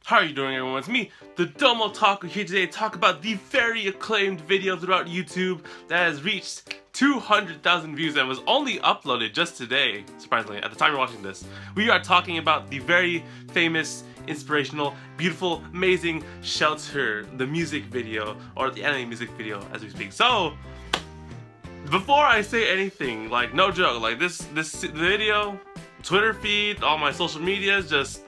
How are you doing, everyone? It's me, the Domo Taku, here today to talk about the very acclaimed video throughout YouTube that has reached 200,000 views and was only uploaded just today, surprisingly, at the time you're watching this. We are talking about the very famous, inspirational, beautiful, amazing Shelter, the music video, or the anime music video as we speak. So, before I say anything, like, no joke, like this video, Twitter feed, all my social medias, just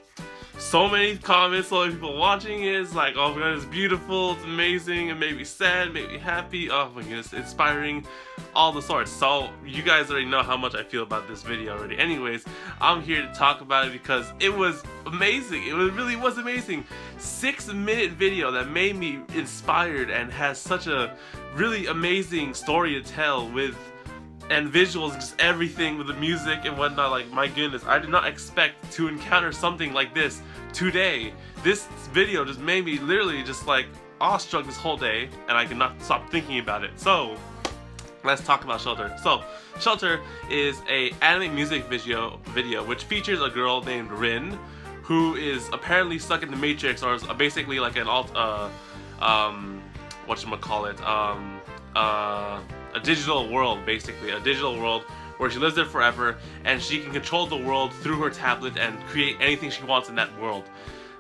so many comments, so many people watching it. It's like, oh my god, it's beautiful, it's amazing, it made me sad, made me happy, oh my goodness, inspiring, all the sorts. So you guys already know how much I feel about this video already. Anyways, I'm here to talk about it because it was amazing. It really was amazing. 6-minute video that made me inspired and has such a really amazing story to tell with and visuals, just everything with the music and whatnot. Like, my goodness, I did not expect to encounter something like this today. This video just made me literally just like awestruck this whole day, and I could not stop thinking about it. So let's talk about Shelter. So Shelter is a anime music video which features a girl named Rin, who is apparently stuck in the Matrix, or is basically like an a digital world, basically a digital world where she lives there forever, and she can control the world through her tablet and create anything she wants in that world.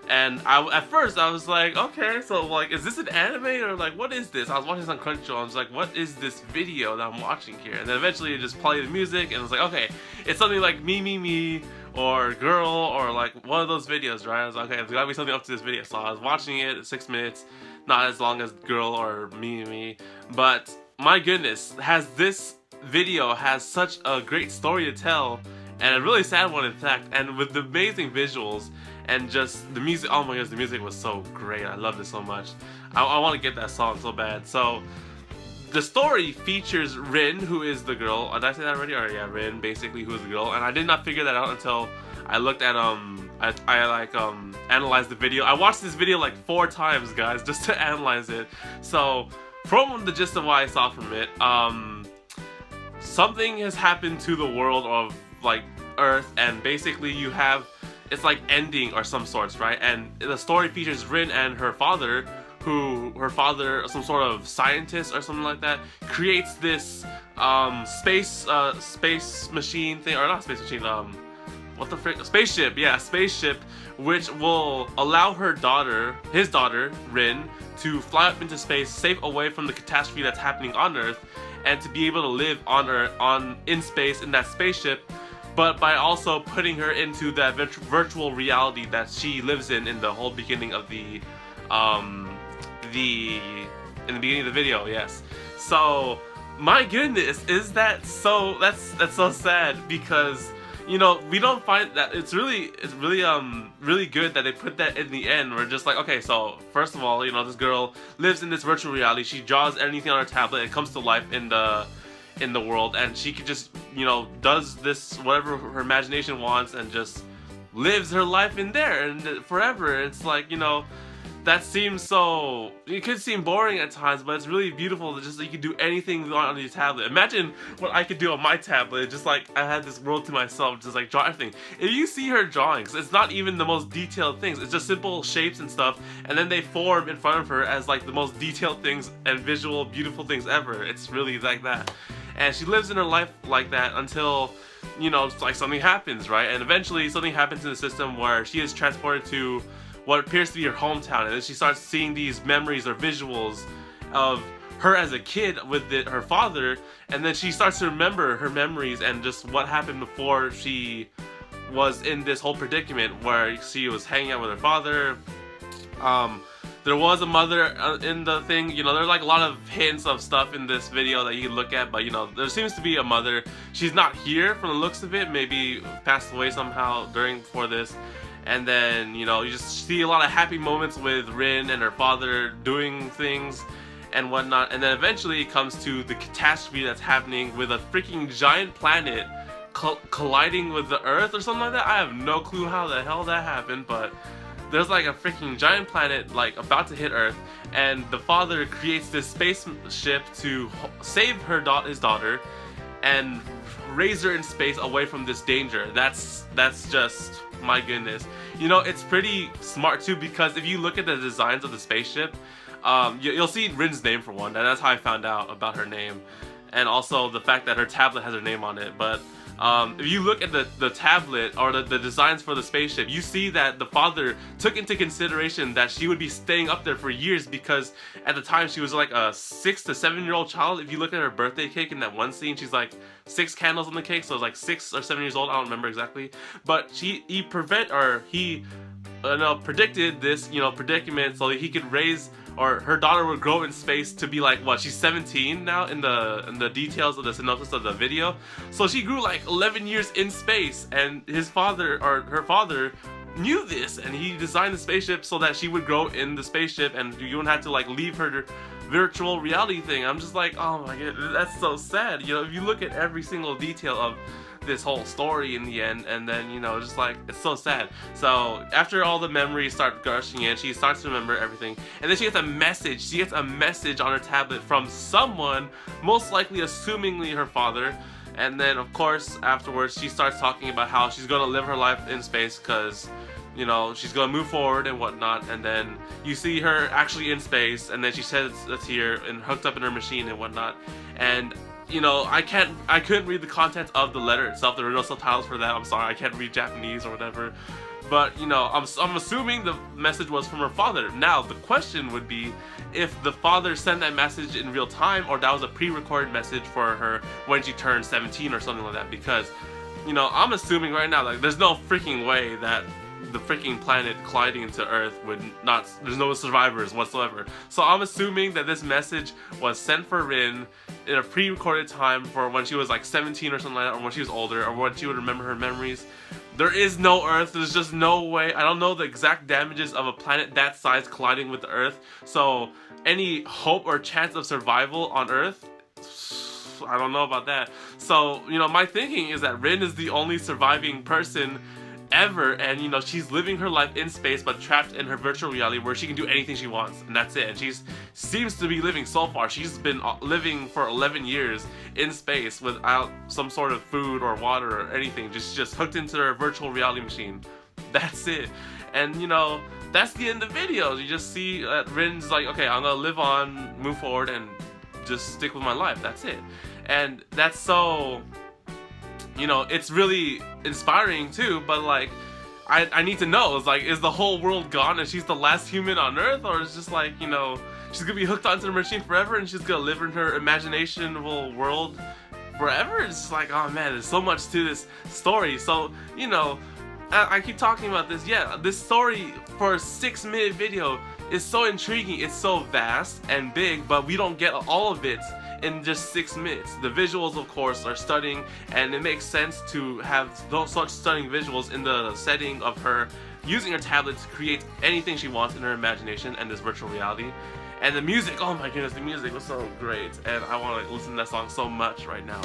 And at first I was like, okay, so like, is this an anime or like, what is this? I was watching this on Crunchyroll, I was like, what is this video that I'm watching here? And then eventually it just played the music, and I was like, okay, it's something like Me, or Girl, or like one of those videos, right? I was like, okay, there's gotta be something up to this video. So I was watching it, 6 minutes, not as long as Girl or Me, but my goodness, this video has such a great story to tell, and a really sad one in fact, and with the amazing visuals and just the music. Oh my goodness, the music was so great. I loved it so much. I want to get that song so bad. So the story features Rin, who is the girl. Did I say that already? Or yeah, Rin, basically, who is the girl. And I did not figure that out until I looked at analyzed the video. I watched this video like 4 times, guys, just to analyze it. So from the gist of what I saw from it, something has happened to the world of like Earth, and basically you have, it's like ending or some sorts, right? And the story features Rin and her father, her father, some sort of scientist or something like that, creates this space machine thing, or not space machine, what the frick? Spaceship, yeah, spaceship, which will allow his daughter, Rin, to fly up into space, safe away from the catastrophe that's happening on Earth, and to be able to live on Earth, in space, in that spaceship, but by also putting her into that virtual reality that she lives in the whole beginning of the beginning of the video, yes. So my goodness, is that so? That's so sad, because you know, we don't find that. It's really good that they put that in the end. We're just like, okay, so first of all, you know, this girl lives in this virtual reality. She draws anything on her tablet. It comes to life in the world, and she could just, you know, does this whatever her imagination wants, and just lives her life in there and forever. It's like, you know, that seems so, it could seem boring at times, but it's really beautiful that just, you can do anything on your tablet. Imagine what I could do on my tablet, just like I had this world to myself, just like draw everything. If you see her drawings, it's not even the most detailed things, it's just simple shapes and stuff, and then they form in front of her as like the most detailed things and visual, beautiful things ever. It's really like that. And she lives in her life like that until, you know, like something happens, right? And eventually something happens in the system where she is transported to what appears to be her hometown, and then she starts seeing these memories or visuals of her as a kid with her father, and then she starts to remember her memories and just what happened before she was in this whole predicament where she was hanging out with her father. There was a mother in the thing, you know, there's like a lot of hints of stuff in this video that you can look at, but you know, there seems to be a mother. She's not here from the looks of it, maybe passed away somehow before this. And then, you know, you just see a lot of happy moments with Rin and her father doing things and whatnot. And then eventually it comes to the catastrophe that's happening with a freaking giant planet colliding with the Earth or something like that. I have no clue how the hell that happened, but there's like a freaking giant planet like about to hit Earth, and the father creates this spaceship to save his daughter, and raise her in space away from this danger. That's just, my goodness. You know, it's pretty smart too, because if you look at the designs of the spaceship, you'll see Rin's name for one, and that's how I found out about her name, and also the fact that her tablet has her name on it. But if you look at the tablet or the designs for the spaceship, you see that the father took into consideration that she would be staying up there for years, because at the time she was like a 6 to 7 year old child. If you look at her birthday cake in that one scene, she's like 6 candles on the cake, so it's like 6 or 7 years old. I don't remember exactly, but he predicted this, you know, predicament so that he could raise, or her daughter would grow in space to be like, what, she's 17 now in the details of the synopsis of the video. So she grew like 11 years in space, and his father, or her father, knew this, and he designed the spaceship so that she would grow in the spaceship and you wouldn't have to like leave her virtual reality thing. I'm just like, oh my god, that's so sad. You know, if you look at every single detail of this whole story in the end, and then, you know, just like, it's so sad. So after all the memories start gushing in, she starts to remember everything, and then she gets a message on her tablet from someone, most likely assumingly her father. And then of course afterwards she starts talking about how she's gonna live her life in space, because, you know, she's gonna move forward and whatnot. And then you see her actually in space, and then she sheds a tear and hooked up in her machine and whatnot. And, you know, I couldn't read the content of the letter itself. There were no subtitles for that. I'm sorry, I can't read Japanese or whatever. But, you know, I'm assuming the message was from her father. Now, the question would be if the father sent that message in real time, or that was a pre-recorded message for her when she turned 17 or something like that. Because, you know, I'm assuming right now, like, there's no freaking way that the freaking planet colliding into Earth would not, there's no survivors whatsoever. So I'm assuming that this message was sent for Rin in a pre-recorded time for when she was like 17 or something like that, or when she was older, or when she would remember her memories. There is no Earth, there's just no way. I don't know the exact damages of a planet that size colliding with the Earth, so any hope or chance of survival on Earth, I don't know about that. So, you know, my thinking is that Rin is the only surviving person ever, and, you know, she's living her life in space but trapped in her virtual reality where she can do anything she wants, and that's it. And she seems to be living so far. She's been living for 11 years in space without some sort of food or water or anything, just hooked into her virtual reality machine. That's it. And, you know, that's the end of the video. You just see that Rin's like, okay, I'm gonna live on, move forward, and just stick with my life. That's it. And that's so, you know, it's really inspiring too, but like, I need to know, it's like, is the whole world gone and she's the last human on Earth, or is just like, you know, she's gonna be hooked onto the machine forever and she's gonna live in her imaginable world forever? It's just like, oh man, there's so much to this story. So, you know, I keep talking about this, yeah, this story for a 6-minute video is so intriguing, it's so vast and big, but we don't get all of it in just 6 minutes. The visuals, of course, are stunning, and it makes sense to have such stunning visuals in the setting of her using her tablet to create anything she wants in her imagination and this virtual reality. And the music, oh my goodness, the music was so great, and I want to listen to that song so much right now.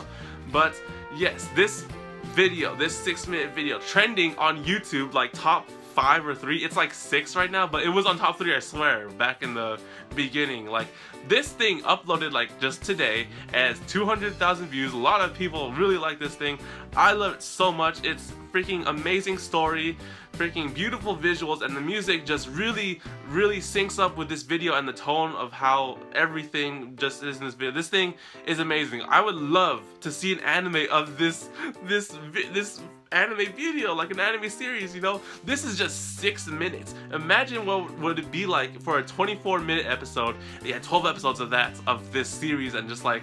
But yes, this video, this 6-minute video, trending on YouTube like top 5 or 3, it's like 6 right now, but it was on top 3, I swear, back in the beginning. Like, this thing uploaded like just today as 200,000 views. A lot of people really like this thing. I love it so much. It's freaking amazing story, freaking beautiful visuals, and the music just really syncs up with this video and the tone of how everything just is in this video. This thing is amazing. I would love to see an anime of this anime video, like an anime series, you know? This is just 6 minutes. Imagine what would it be like for a 24-minute episode. Yeah, 12 episodes of that, of this series, and just like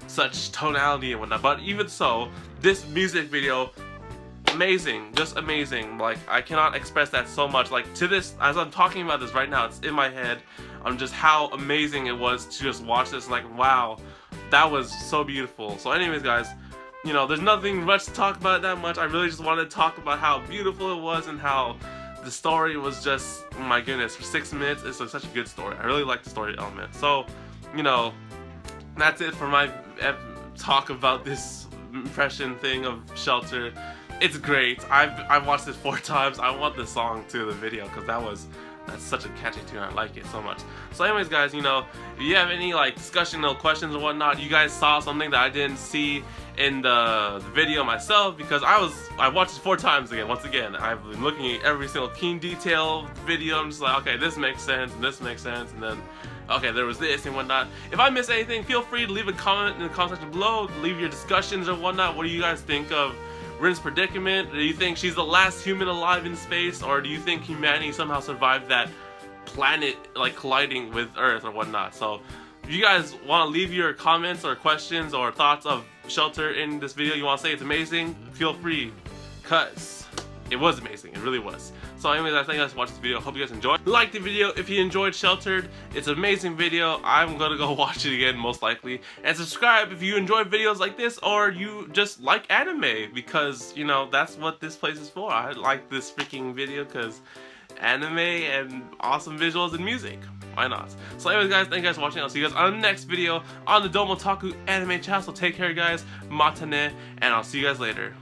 such tonality and whatnot. But even so, this music video, amazing, just amazing. Like, I cannot express that so much. Like, to this, as I'm talking about this right now, it's in my head on just how amazing it was to just watch this. Like, wow, that was so beautiful. So anyways, guys, you know, there's nothing much to talk about that much. I really just wanted to talk about how beautiful it was and how the story was just, oh my goodness, for 6 minutes, it's such a good story. I really like the story element. So, you know, that's it for my talk about this impression thing of Shelter. It's great. I've watched it 4 times. I want the song to the video because that's such a catchy tune. I like it so much. So anyways, guys, you know, if you have any like discussion or questions or whatnot, you guys saw something that I didn't see in the video myself because I watched it 4 times again. Once again, I've been looking at every single keen detail video. I'm just like, okay, this makes sense and this makes sense, and then okay, there was this and whatnot. If I miss anything, feel free to leave a comment in the comment section below. Leave your discussions or whatnot. What do you guys think of Rin's predicament? Do you think she's the last human alive in space, or do you think humanity somehow survived that planet like colliding with Earth or whatnot? So if you guys want to leave your comments or questions or thoughts of Shelter in this video, you want to say it's amazing, feel free, cause it was amazing, it really was. So anyways, I thank you guys for watching this video. Hope you guys enjoyed. Like the video if you enjoyed Sheltered. It's an amazing video. I'm gonna go watch it again most likely. And subscribe if you enjoy videos like this or you just like anime, because you know that's what this place is for. I like this freaking video because anime and awesome visuals and music. Why not? So anyways guys, thank you guys for watching. I'll see you guys on the next video on the Domotaku anime channel. So take care guys, matane, and I'll see you guys later.